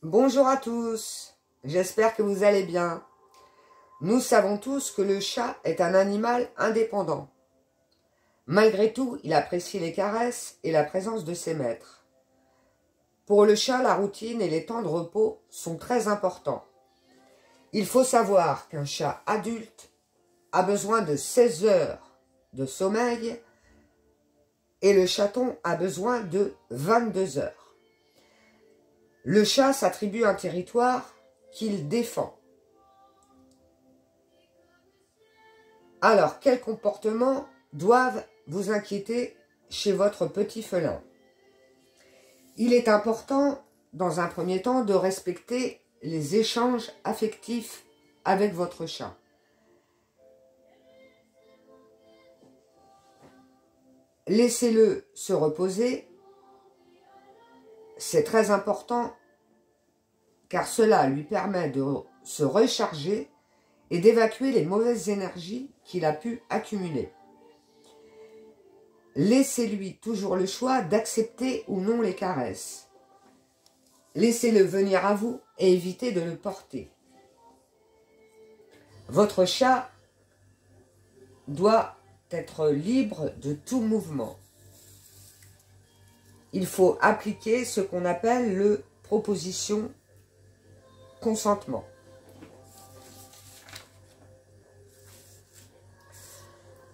Bonjour à tous, j'espère que vous allez bien. Nous savons tous que le chat est un animal indépendant. Malgré tout, il apprécie les caresses et la présence de ses maîtres. Pour le chat, la routine et les temps de repos sont très importants. Il faut savoir qu'un chat adulte a besoin de 16 heures de sommeil et le chaton a besoin de 22 heures. Le chat s'attribue un territoire qu'il défend. Alors, quels comportements doivent vous inquiéter chez votre petit félin? Il est important, dans un premier temps, de respecter les échanges affectifs avec votre chat. Laissez-le se reposer. C'est très important car cela lui permet de se recharger et d'évacuer les mauvaises énergies qu'il a pu accumuler. Laissez-lui toujours le choix d'accepter ou non les caresses. Laissez-le venir à vous et évitez de le porter. Votre chat doit être libre de tout mouvement. Il faut appliquer ce qu'on appelle le proposition consentement.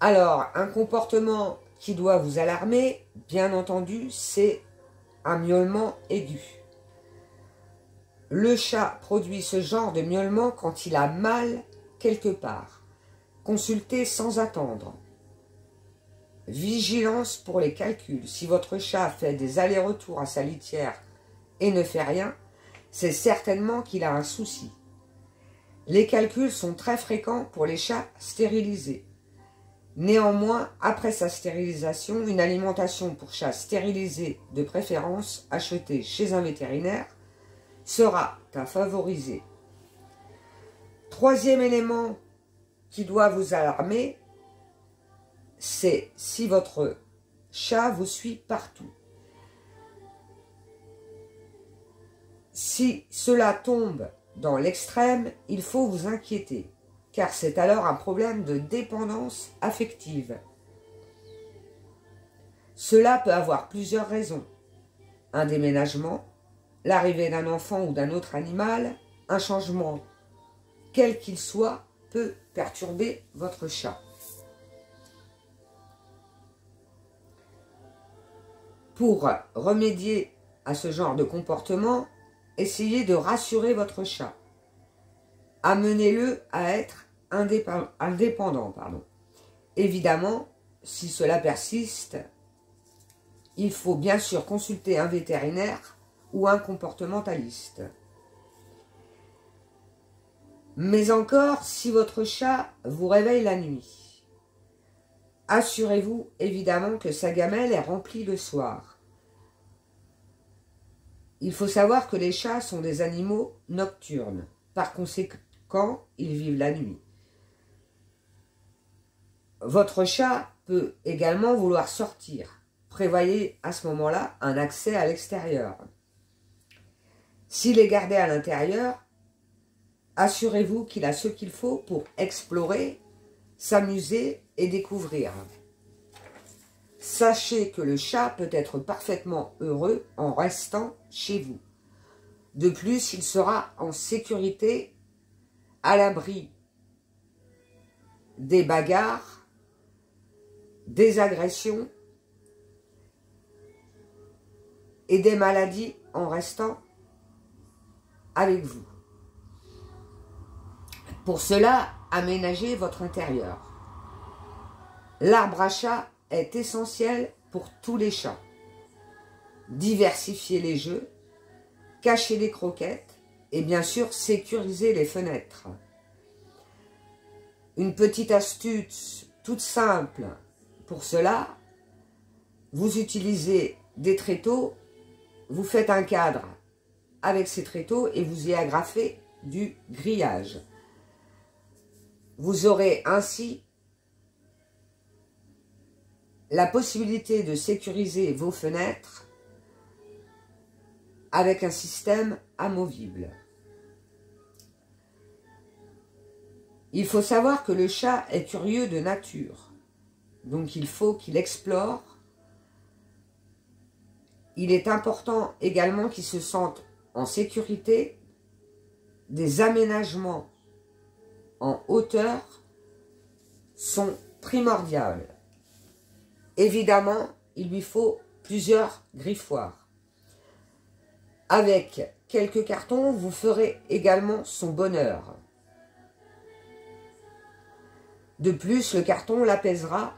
Alors, un comportement qui doit vous alarmer, bien entendu, c'est un miaulement aigu. Le chat produit ce genre de miaulement quand il a mal quelque part. Consultez sans attendre. Vigilance pour les calculs. Si votre chat fait des allers-retours à sa litière et ne fait rien, c'est certainement qu'il a un souci. Les calculs sont très fréquents pour les chats stérilisés. Néanmoins, après sa stérilisation, une alimentation pour chats stérilisés, de préférence achetée chez un vétérinaire, sera à favoriser. Troisième élément qui doit vous alarmer, c'est si votre chat vous suit partout. Si cela tombe dans l'extrême, il faut vous inquiéter, car c'est alors un problème de dépendance affective. Cela peut avoir plusieurs raisons. Un déménagement, l'arrivée d'un enfant ou d'un autre animal, un changement, quel qu'il soit, peut perturber votre chat. Pour remédier à ce genre de comportement, essayez de rassurer votre chat. Amenez-le à être indépendant. Évidemment, si cela persiste, il faut bien sûr consulter un vétérinaire ou un comportementaliste. Mais encore, si votre chat vous réveille la nuit, assurez-vous évidemment que sa gamelle est remplie le soir. Il faut savoir que les chats sont des animaux nocturnes. Par conséquent, ils vivent la nuit. Votre chat peut également vouloir sortir. Prévoyez à ce moment-là un accès à l'extérieur. S'il est gardé à l'intérieur, assurez-vous qu'il a ce qu'il faut pour explorer, s'amuser et découvrir. Sachez que le chat peut être parfaitement heureux en restant chez vous. De plus, il sera en sécurité, à l'abri des bagarres, des agressions et des maladies en restant avec vous. Pour cela, aménagez votre intérieur. L'arbre à chat est essentiel pour tous les chats. Diversifiez les jeux, cachez les croquettes et bien sûr sécurisez les fenêtres. Une petite astuce toute simple pour cela, vous utilisez des tréteaux, vous faites un cadre avec ces tréteaux et vous y agrafez du grillage. Vous aurez ainsi la possibilité de sécuriser vos fenêtres avec un système amovible. Il faut savoir que le chat est curieux de nature, donc il faut qu'il explore. Il est important également qu'il se sente en sécurité. Des aménagements en hauteur sont primordiaux. Évidemment, il lui faut plusieurs griffoirs. Avec quelques cartons, vous ferez également son bonheur. De plus, le carton l'apaisera,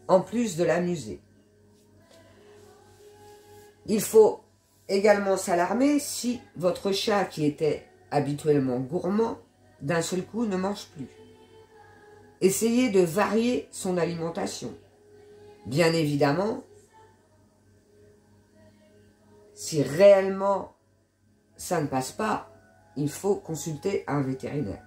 en plus de l'amuser. Il faut également s'alarmer si votre chat, qui était habituellement gourmand, d'un seul coup ne mange plus. Essayez de varier son alimentation. Bien évidemment, si réellement ça ne passe pas, il faut consulter un vétérinaire.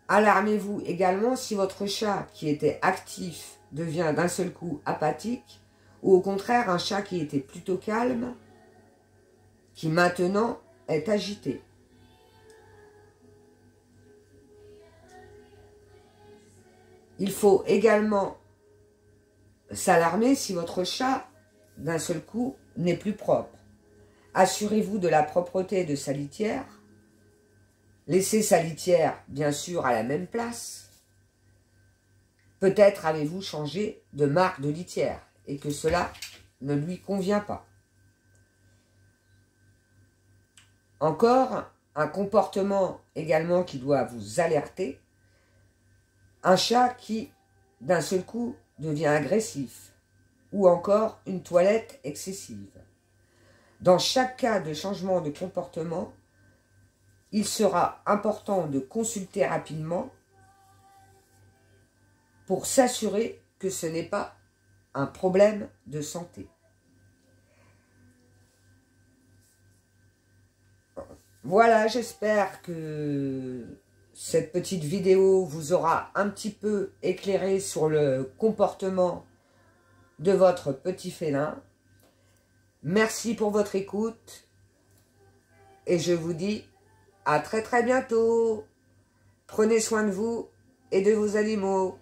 Alarmez-vous également si votre chat qui était actif devient d'un seul coup apathique, ou au contraire un chat qui était plutôt calme, qui maintenant est agité. Il faut également s'alarmer si votre chat d'un seul coup n'est plus propre. Assurez-vous de la propreté de sa litière. Laissez sa litière, bien sûr, à la même place. Peut-être avez-vous changé de marque de litière et que cela ne lui convient pas. Encore, un comportement également qui doit vous alerter. Un chat qui, d'un seul coup, devient agressif. Ou encore une toilette excessive. Dans chaque cas de changement de comportement, il sera important de consulter rapidement pour s'assurer que ce n'est pas un problème de santé. Voilà, j'espère que cette petite vidéo vous aura un petit peu éclairé sur le comportement de votre petit félin. Merci pour votre écoute et je vous dis à très bientôt. Prenez soin de vous et de vos animaux.